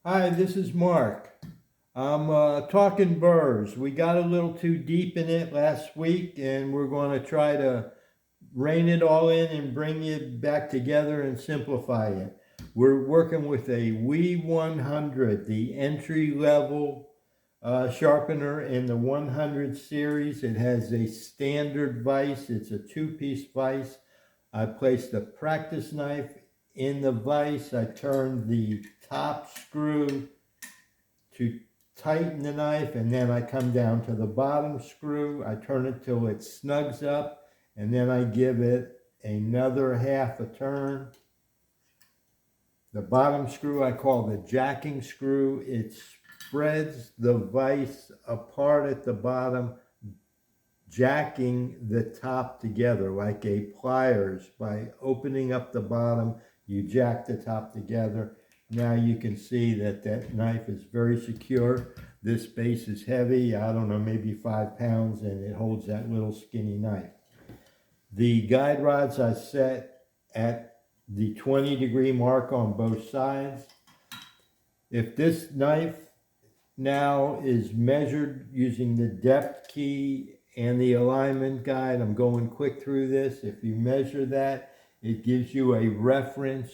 Hi, this is Mark. I'm talking burrs. We got a little too deep in it last week, and we're going to try to rein it all in and bring it back together and simplify it. We're working with a W100, the entry level sharpener in the 100 series. It has a standard vise, it's a two-piece vise. I placed the practice knife in the vise. I turned the top screw to tighten the knife, and then I come down to the bottom screw. I turn it till it snugs up, and then I give it another half a turn. The bottom screw I call the jacking screw. It spreads the vise apart at the bottom, jacking the top together like a pliers. By opening up the bottom, you jack the top together. Now you can see that that knife is very secure. This base is heavy, I don't know, maybe 5 pounds, and it holds that little skinny knife. The guide rods I set at the 20-degree mark on both sides. If this knife now is measured using the depth key and the alignment guide, I'm going quick through this. If you measure that, it gives you a reference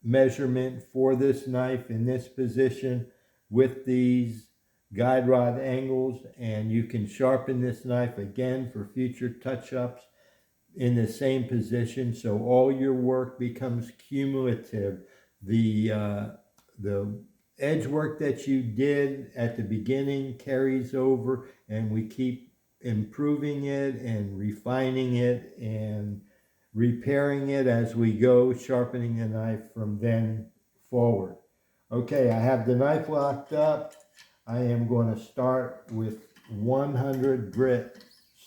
measurement for this knife in this position with these guide rod angles, and you can sharpen this knife again for future touch-ups in the same position, so all your work becomes cumulative. The edge work that you did at the beginning carries over, and we keep improving it and refining it and repairing it as we go, sharpening the knife from then forward. Okay, I have the knife locked up. I am going to start with 100 grit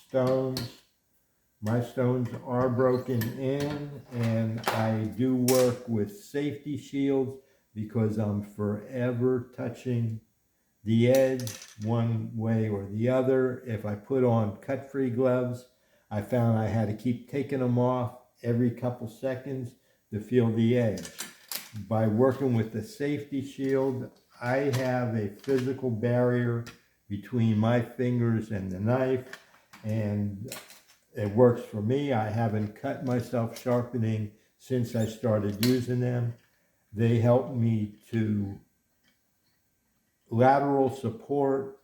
stones. My stones are broken in, and I do work with safety shields because I'm forever touching the edge one way or the other. If I put on cut-free gloves, I found I had to keep taking them off every couple seconds to feel the edge. By working with the safety shield, I have a physical barrier between my fingers and the knife, and it works for me. I haven't cut myself sharpening since I started using them. They help me to lateral support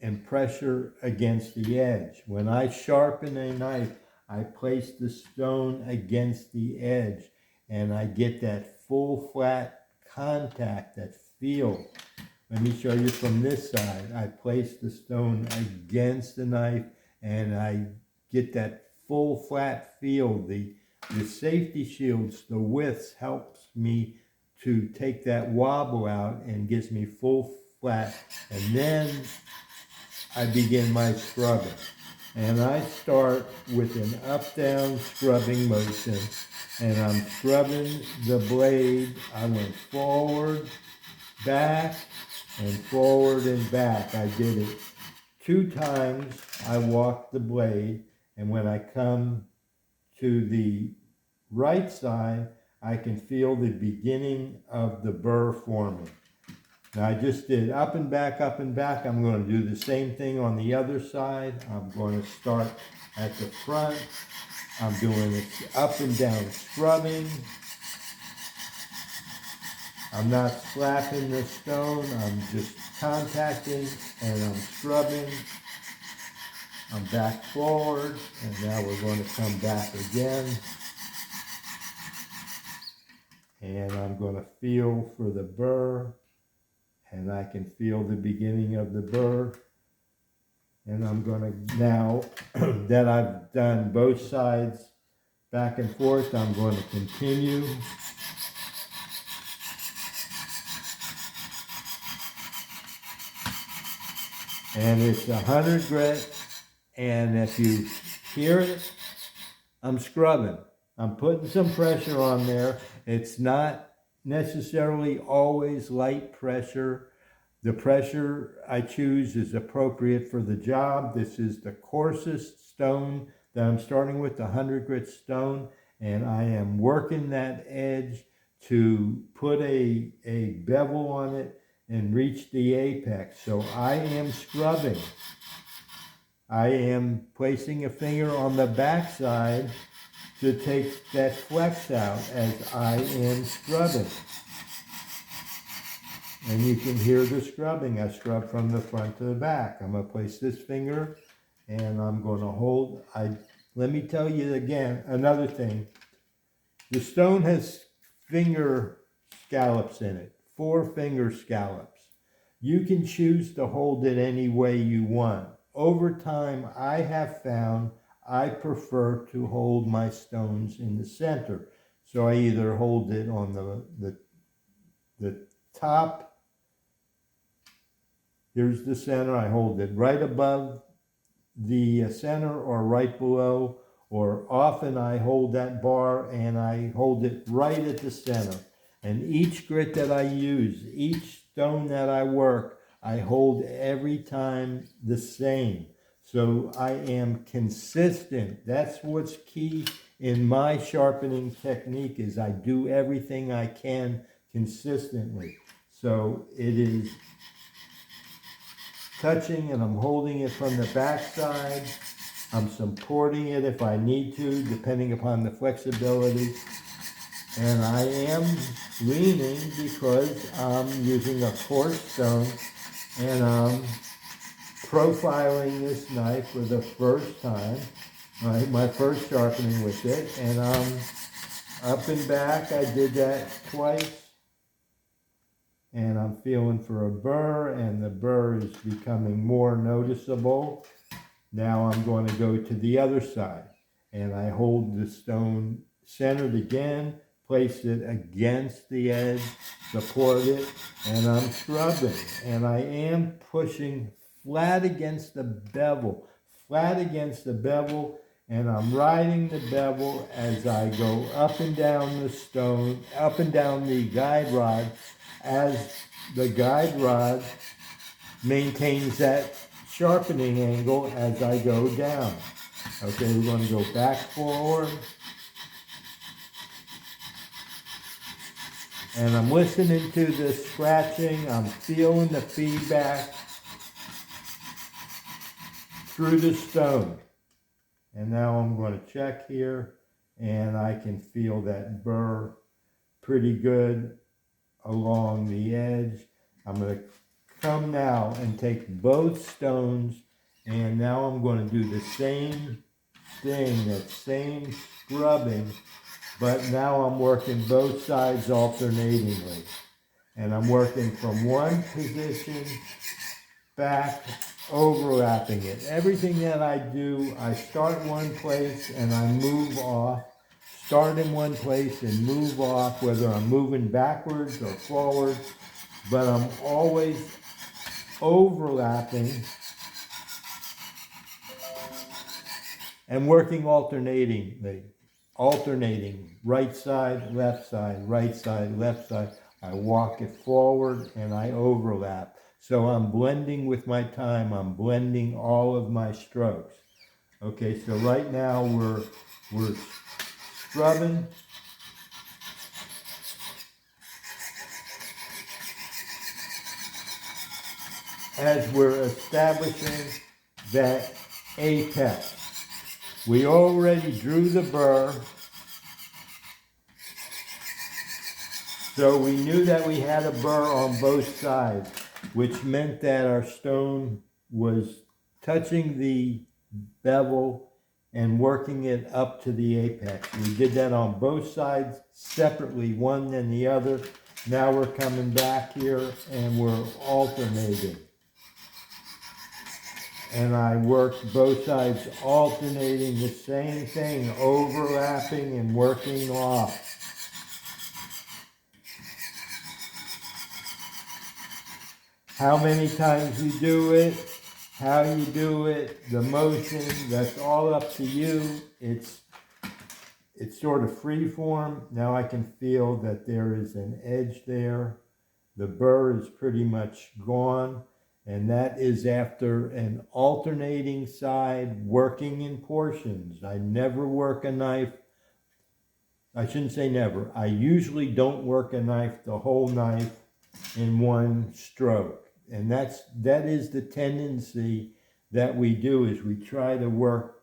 and pressure against the edge. When I sharpen a knife, I place the stone against the edge, and I get that full flat contact, that feel. Let me show you from this side. I place the stone against the knife, and I get that full flat feel. The safety shields, the widths, helps me to take that wobble out and gives me full flat. And then I begin my scrubbing. And I start with an up-down scrubbing motion, and I'm scrubbing the blade. I went forward, back, and forward and back. I did it 2 times. I walked the blade, and when I come to the right side, I can feel the beginning of the burr forming. Now I just did up and back, up and back. I'm going to do the same thing on the other side. I'm going to start at the front. I'm doing it up and down scrubbing. I'm not slapping the stone, I'm just contacting, and I'm scrubbing. I'm back forward, and now we're going to come back again. And I'm going to feel for the burr, and I can feel the beginning of the burr. And I'm going to, now that I've done both sides back and forth, I'm going to continue. And it's 100 grit, and if you hear it, I'm scrubbing. I'm putting some pressure on there. It's not necessarily always light pressure. The pressure I choose is appropriate for the job. This is the coarsest stone that I'm starting with, the 100 grit stone, and I am working that edge to put a bevel on it and reach the apex. So I am scrubbing. I am placing a finger on the back side to take that flex out as I am scrubbing. And you can hear the scrubbing. I scrub from the front to the back. I'm going to place this finger and I'm going to hold. Let me tell you again, another thing. The stone has finger scallops in it, 4 finger scallops. You can choose to hold it any way you want. Over time, I have found I prefer to hold my stones in the center. So I either hold it on the top. Here's the center. I hold it right above the center or right below, or often I hold that bar and I hold it right at the center. And each grit that I use, each stone that I work, I hold every time the same. So I am consistent. That's what's key in my sharpening technique, is I do everything I can consistently. So it is touching and I'm holding it from the back side. I'm supporting it if I need to, depending upon the flexibility. And I am leaning because I'm using a coarse stone and I'm profiling this knife for the first time, right? My first sharpening with it. And up and back, I did that twice. And I'm feeling for a burr, and the burr is becoming more noticeable. Now I'm going to go to the other side, and I hold the stone centered again, place it against the edge, support it, and I'm scrubbing. And I am pushing flat against the bevel, and I'm riding the bevel as I go up and down the stone, up and down the guide rod, as the guide rod maintains that sharpening angle as I go down. Okay, we're going to go back forward. And I'm listening to the scratching. I'm feeling the feedback through the stone. And now I'm going to check here, and I can feel that burr pretty good along the edge. I'm going to come now and take both stones, and now I'm going to do the same thing, that same scrubbing, but now I'm working both sides alternatingly. And I'm working from one position back, overlapping it. Everything that I do, I start one place and I move off. Start in one place and move off, whether I'm moving backwards or forward, but I'm always overlapping and working alternating, right side, left side, right side, left side. I walk it forward and I overlap. So I'm blending with my time. I'm blending all of my strokes. Okay, so right now we're scrubbing. As we're establishing that apex. We already drew the burr, so we knew that we had a burr on both sides, which meant that our stone was touching the bevel and working it up to the apex. We did that on both sides separately, one and the other. Now we're coming back here and we're alternating. And I worked both sides alternating the same thing, overlapping and working off. How many times you do it, how you do it, the motion, that's all up to you. It's sort of free form. Now I can feel that there is an edge there. The burr is pretty much gone. And that is after an alternating side, working in portions. I never work a knife I shouldn't say never, I usually don't work a knife, the whole knife, in one stroke. And that is the tendency that we do, is we try to work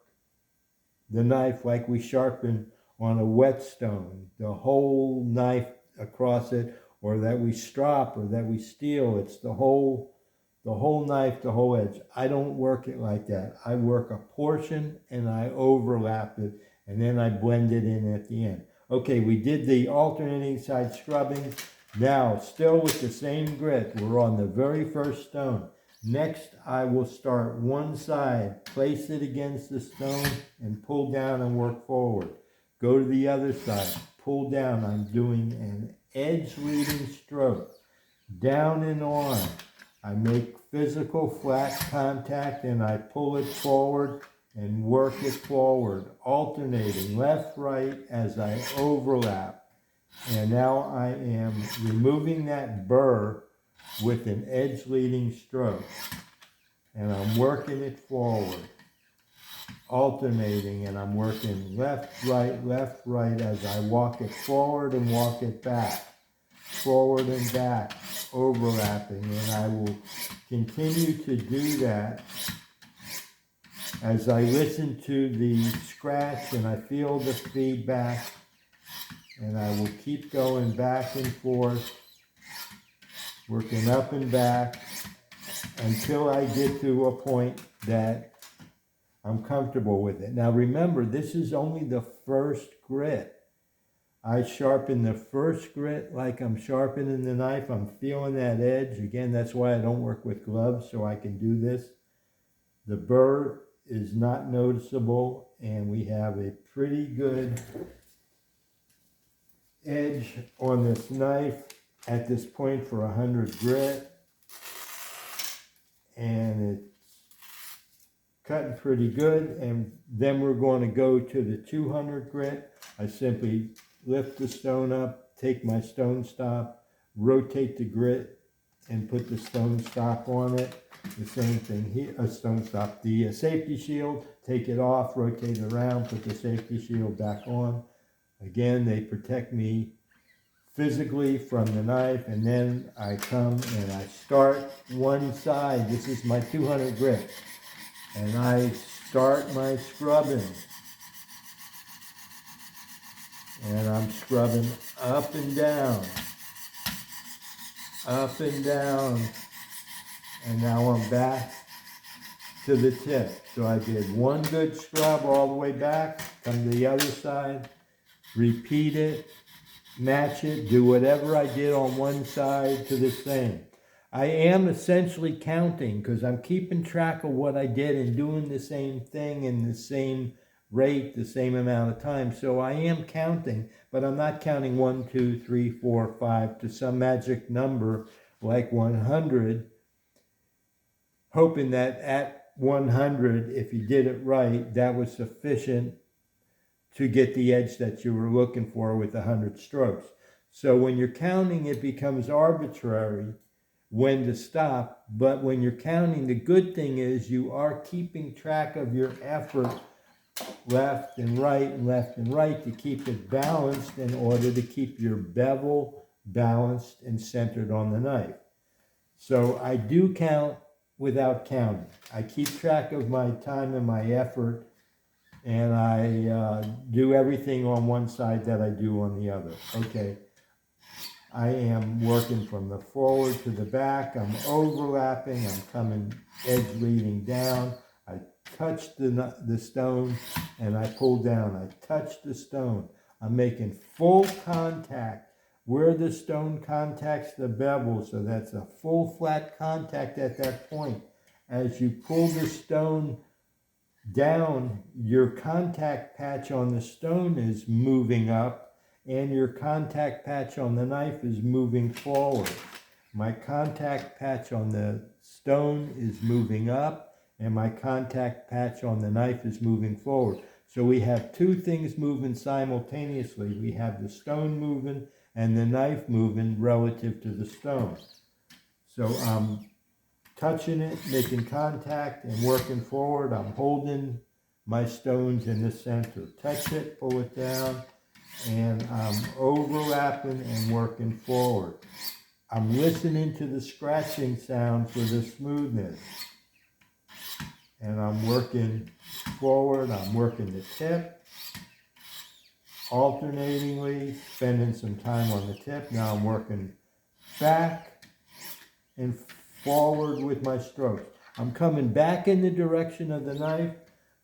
the knife like we sharpen on a whetstone, the whole knife across it, or that we strop, or that we steel. It's the whole knife, the whole edge. I don't work it like that. I work a portion and I overlap it, and then I blend it in at the end. Okay, we did the alternating side scrubbing. Now, still with the same grit, we're on the very first stone. Next, I will start one side, place it against the stone, and pull down and work forward. Go to the other side, pull down. I'm doing an edge leading stroke. Down and on. I make physical flat contact and I pull it forward and work it forward, alternating left, right as I overlap. And now I am removing that burr with an edge leading stroke. And I'm working it forward, alternating, and I'm working left, right as I walk it forward and walk it back. Forward and back, overlapping, and I will continue to do that as I listen to the scratch and I feel the feedback, and I will keep going back and forth, working up and back until I get to a point that I'm comfortable with it. Now remember, this is only the first grit. I sharpen the first grit like I'm sharpening the knife. I'm feeling that edge. Again, that's why I don't work with gloves, so I can do this. The burr is not noticeable, and we have a pretty good edge on this knife at this point for 100 grit. And it's cutting pretty good. And then we're going to go to the 200 grit. I simply lift the stone up, take my stone stop, rotate the grit, and put the stone stop on it. The same thing here, a stone stop. The safety shield, take it off, rotate it around, put the safety shield back on. Again, they protect me physically from the knife, and then I come and I start one side. This is my 200 grit. And I start my scrubbing. And I'm scrubbing up and down, and now I'm back to the tip. So I did one good scrub all the way back, come to the other side, repeat it, match it, do whatever I did on one side to the same. I am essentially counting because I'm keeping track of what I did and doing the same thing in the same rate, the same amount of time. So I am counting, but I'm not counting 1, 2, 3, 4, 5 to some magic number like 100, hoping that at 100, if you did it right, that was sufficient to get the edge that you were looking for with 100 strokes. So when you're counting, it becomes arbitrary when to stop. But when you're counting, the good thing is you are keeping track of your effort left and right to keep it balanced in order to keep your bevel balanced and centered on the knife. So I do count without counting. I keep track of my time and my effort, and I do everything on one side that I do on the other. Okay, I am working from the forward to the back. I'm overlapping. I'm coming edge leading down. I touch the stone and I pull down. I touch the stone. I'm making full contact where the stone contacts the bevel, so that's a full flat contact at that point. As you pull the stone down, your contact patch on the stone is moving up and your contact patch on the knife is moving forward. My contact patch on the stone is moving up and my contact patch on the knife is moving forward. So we have two things moving simultaneously. We have the stone moving and the knife moving relative to the stone. So I'm touching it, making contact, and working forward. I'm holding my stones in the center. Touch it, pull it down, and I'm overlapping and working forward. I'm listening to the scratching sound for the smoothness. And I'm working forward, I'm working the tip, alternatingly, spending some time on the tip. Now I'm working back and forward with my strokes. I'm coming back in the direction of the knife,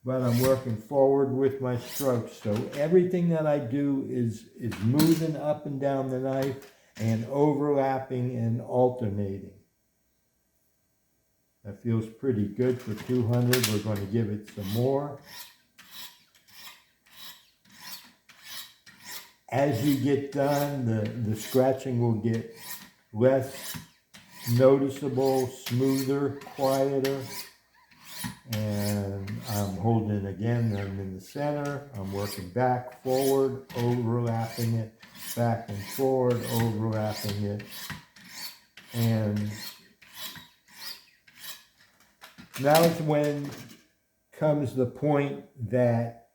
but I'm working forward with my strokes. So everything that I do is moving up and down the knife and overlapping and alternating. That feels pretty good for 200. We're going to give it some more. As you get done, the scratching will get less noticeable, smoother, quieter. And I'm holding again, I'm in the center. I'm working back, forward, overlapping it, back and forward, overlapping it. And now is when comes the point that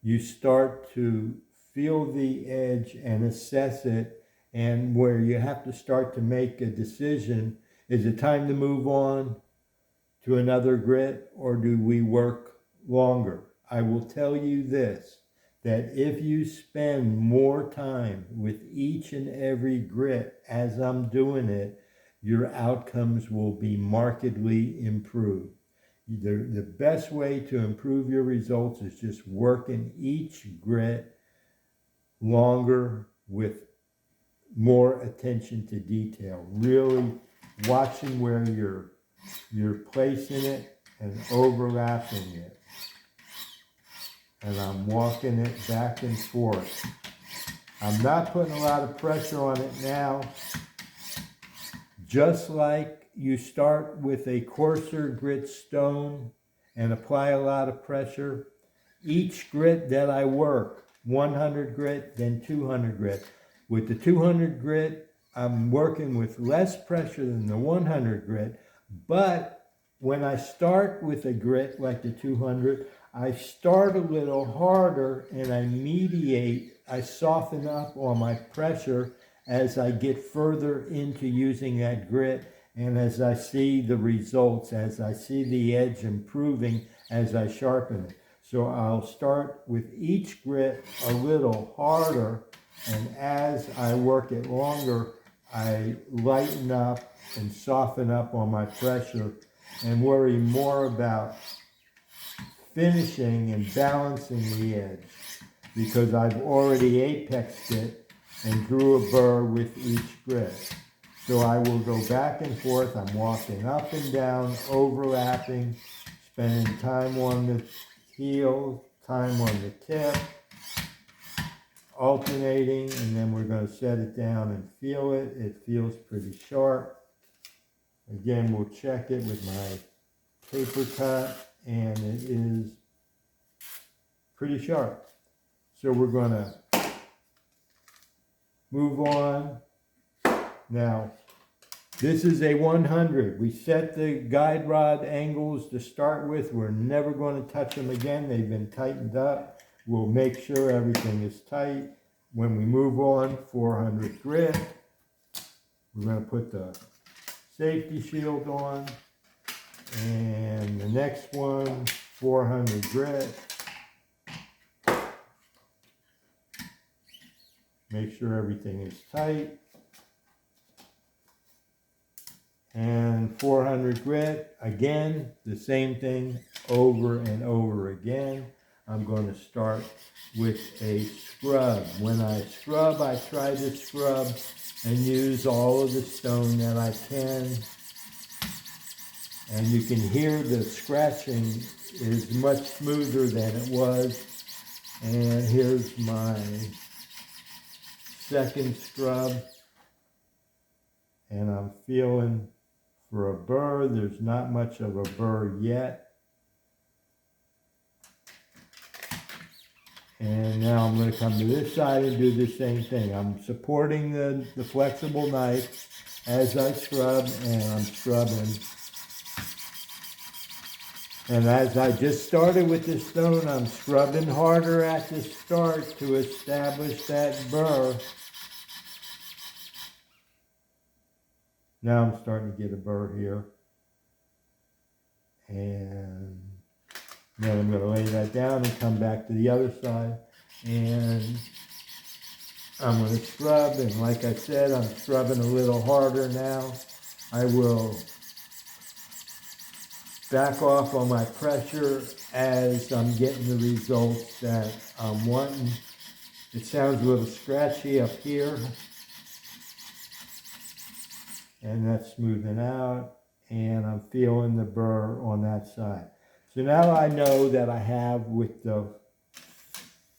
you start to feel the edge and assess it, and where you have to start to make a decision. Is it time to move on to another grit, or do we work longer? I will tell you this, that if you spend more time with each and every grit as I'm doing it, your outcomes will be markedly improved. The best way to improve your results is just working each grit longer with more attention to detail. Really watching where you're placing it and overlapping it. And I'm walking it back and forth. I'm not putting a lot of pressure on it now. Just like you start with a coarser grit stone and apply a lot of pressure, each grit that I work, 100 grit, then 200 grit. With the 200 grit, I'm working with less pressure than the 100 grit, but when I start with a grit like the 200, I start a little harder and I soften up on my pressure as I get further into using that grit, and as I see the results, as I see the edge improving as I sharpen it. So I'll start with each grit a little harder, and as I work it longer, I lighten up and soften up on my pressure and worry more about finishing and balancing the edge, because I've already apexed it and drew a burr with each grit. So I will go back and forth. I'm walking up and down, overlapping, spending time on the heel, time on the tip, alternating, and then we're going to set it down and feel it. It feels pretty sharp. Again, we'll check it with my paper cut, and it is pretty sharp. So we're going to move on. Now, this is a 100. We set the guide rod angles to start with. We're never going to touch them again. They've been tightened up. We'll make sure everything is tight. When we move on, 400 grit. We're going to put the safety shield on. And the next one, 400 grit. Make sure everything is tight. And 400 grit, again, the same thing over and over again. I'm going to start with a scrub. When I scrub, I try to scrub and use all of the stone that I can. And you can hear the scratching is much smoother than it was. And here's my second scrub. And I'm feeling for a burr. There's not much of a burr yet. And now I'm going to come to this side and do the same thing. I'm supporting the flexible knife as I scrub, and I'm scrubbing And as I just started with the stone, I'm scrubbing harder at the start to establish that burr. Now I'm starting to get a burr here. And then I'm going to lay that down and come back to the other side. And I'm going to scrub. And like I said, I'm scrubbing a little harder now. I will back off on my pressure as I'm getting the results that I'm wanting. It sounds a little scratchy up here. And that's smoothing out. And I'm feeling the burr on that side. So now I know that I have with the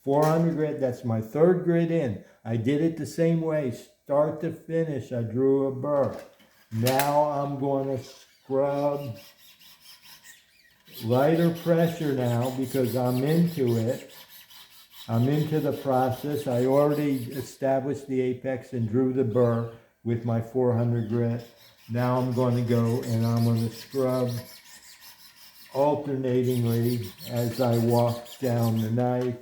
400 grit, that's my third grit in. I did it the same way, start to finish, I drew a burr. Now I'm going to scrub lighter pressure now because I'm into it. I'm into the process. I already established the apex and drew the burr with my 400 grit. Now I'm going to go and I'm going to scrub alternatingly as I walk down the knife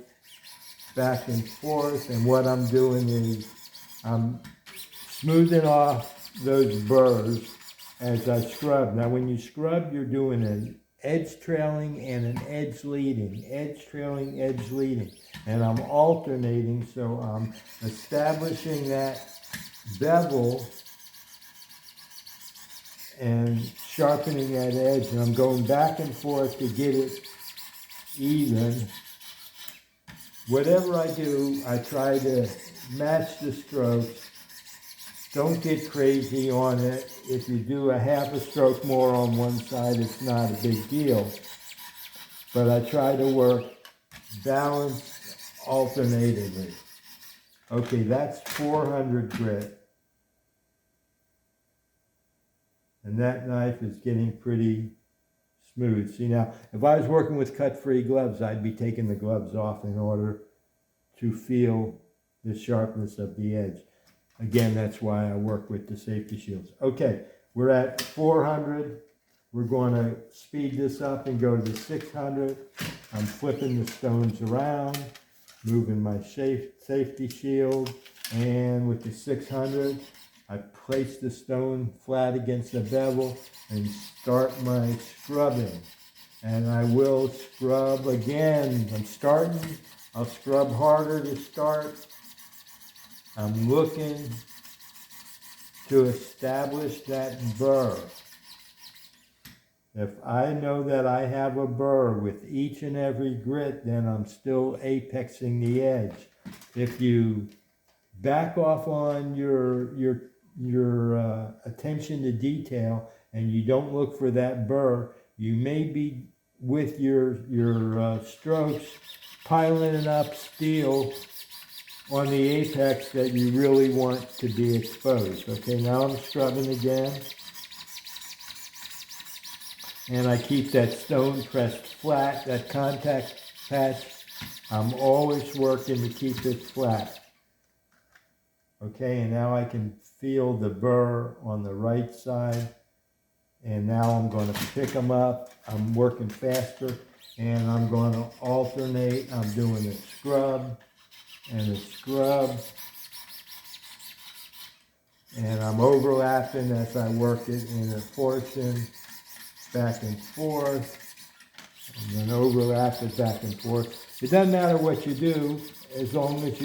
back and forth. And what I'm doing is I'm smoothing off those burrs as I scrub. Now when you scrub, you're doing an edge trailing and an edge leading, edge trailing, edge leading. And I'm alternating, so I'm establishing that bevel and sharpening that edge, and I'm going back and forth to get it even. Whatever I do, I try to match the strokes. Don't get crazy on it. If you do a half a stroke more on one side, it's not a big deal. But I try to work balanced alternatedly. Okay, that's 400 grit. And that knife is getting pretty smooth. See now, if I was working with cut-free gloves, I'd be taking the gloves off in order to feel the sharpness of the edge. Again, that's why I work with the safety shields. Okay, we're at 400. We're going to speed this up and go to the 600. I'm flipping the stones around, moving my safety shield, and with the 600, I place the stone flat against the bevel and start my scrubbing. And I will scrub again. I'm starting. I'll scrub harder to start. I'm looking to establish that burr. If I know that I have a burr with each and every grit, then I'm still apexing the edge. If you back off on your attention to detail and you don't look for that burr, you may be with your strokes piling up steel on the apex that you really want to be exposed. Okay, now I'm scrubbing again. And I keep that stone pressed flat, that contact patch. I'm always working to keep it flat. Okay, and now I can feel the burr on the right side. And now I'm going to pick them up. I'm working faster, and I'm going to alternate. I'm doing a scrub and a scrub. And I'm overlapping as I work it in a portion, back and forth, and then overlap it back and forth. It doesn't matter what you do, as long as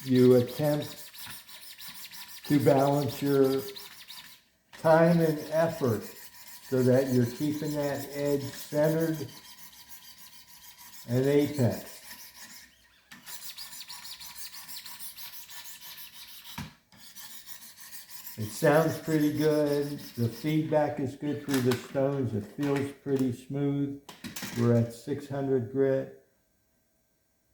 you attempt to balance your time and effort so that you're keeping that edge centered and apex. It sounds pretty good. The feedback is good through the stones. It feels pretty smooth. We're at 600 grit.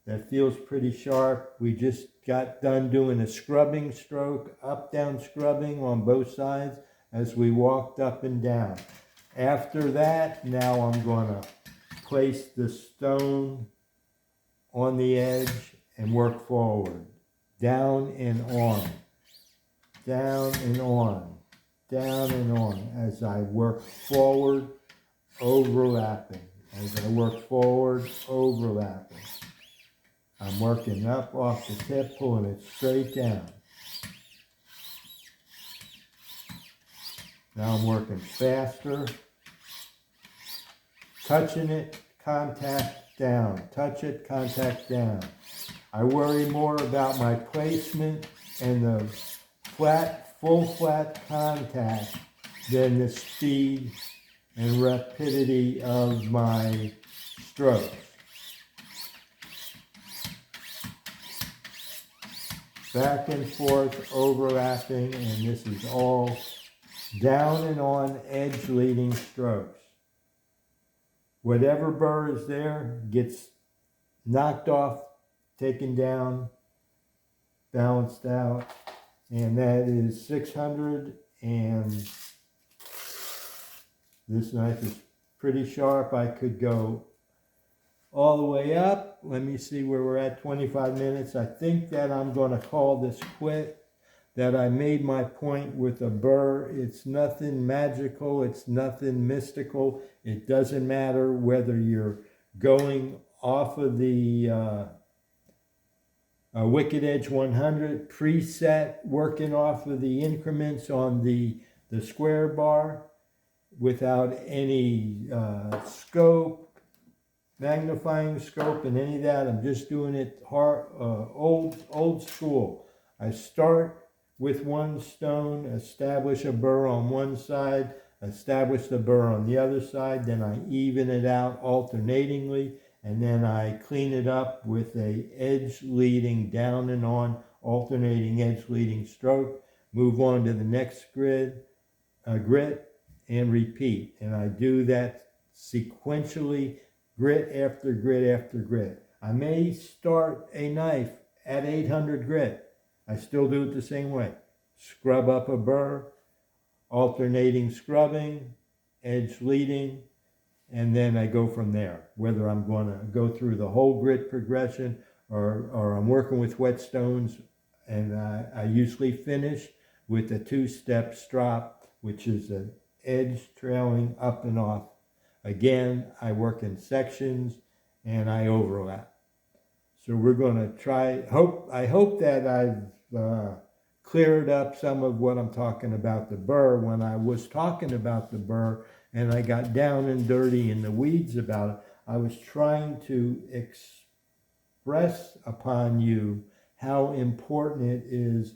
That feels pretty sharp. We just got done doing a scrubbing stroke, up-down scrubbing on both sides as we walked up and down. After that, now I'm going to place the stone on the edge and work forward. Down and on. Down and on. Down and on as I work forward, overlapping. as I work forward, overlapping. I'm working up off the tip, pulling it straight down. Now I'm working faster, touching it, contact down, touch it, contact down. I worry more about my placement and the full flat contact than the speed and rapidity of my strokes. Back and forth, overlapping, and this is all down and on edge leading strokes. Whatever burr is there gets knocked off, taken down, balanced out, and that is 600, and this knife is pretty sharp. I could go all the way up. Let me see where we're at, 25 minutes. I think that I'm going to call this quit, that I made my point with a burr. It's nothing magical. It's nothing mystical. It doesn't matter whether you're going off of the Wicked Edge 100 preset, working off of the increments on the square bar without any scope, magnifying scope and any of that. I'm just doing it hard, old school. I start with one stone, establish a burr on one side, establish the burr on the other side, then I even it out alternatingly, and then I clean it up with a edge leading down and on, alternating edge leading stroke, move on to the next grit, and repeat. And I do that sequentially, grit after grit after grit. I may start a knife at 800 grit. I still do it the same way. Scrub up a burr, alternating scrubbing, edge leading, and then I go from there. Whether I'm going to go through the whole grit progression or I'm working with whetstones, and I usually finish with a two-step strop, which is an edge trailing up and off. Again, I work in sections and I overlap. So we're going to try, I hope that I've cleared up some of what I'm talking about the burr. When I was talking about the burr and I got down and dirty in the weeds about it, I was trying to express upon you how important it is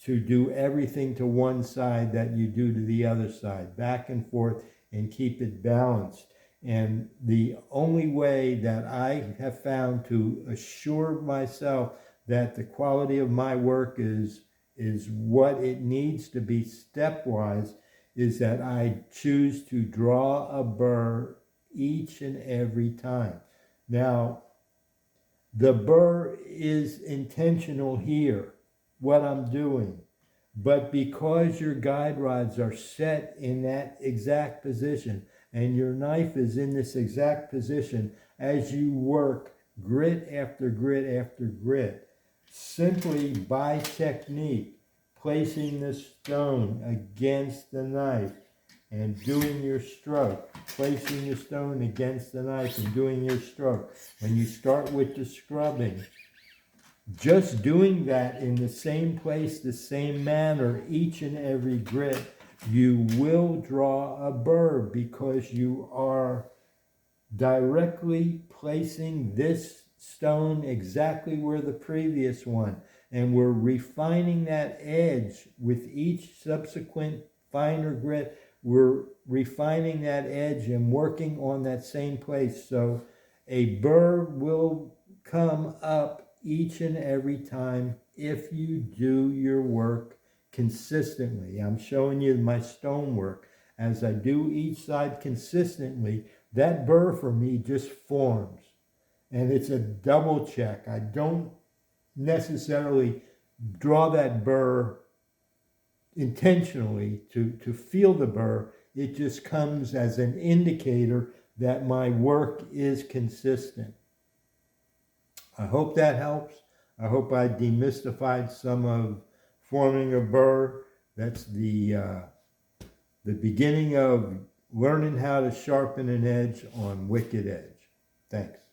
to do everything to one side that you do to the other side, back and forth, and keep it balanced. And the only way that I have found to assure myself that the quality of my work is what it needs to be stepwise is that I choose to draw a burr each and every time. Now, the burr is intentional here, what I'm doing. But because your guide rods are set in that exact position and your knife is in this exact position as you work grit after grit after grit, simply by technique, placing the stone against the knife and doing your stroke, placing the stone against the knife and doing your stroke. When you start with the scrubbing, just doing that in the same place, the same manner, each and every grit, you will draw a burr because you are directly placing this stone exactly where the previous one. And we're refining that edge with each subsequent finer grit. We're refining that edge and working on that same place. So a burr will come up each and every time if you do your work consistently. I'm showing you my stone work. As I do each side consistently, that burr for me just forms. And it's a double check. I don't necessarily draw that burr intentionally to feel the burr. It just comes as an indicator that my work is consistent. I hope that helps. I hope I demystified some of forming a burr. That's the beginning of learning how to sharpen an edge on Wicked Edge. Thanks.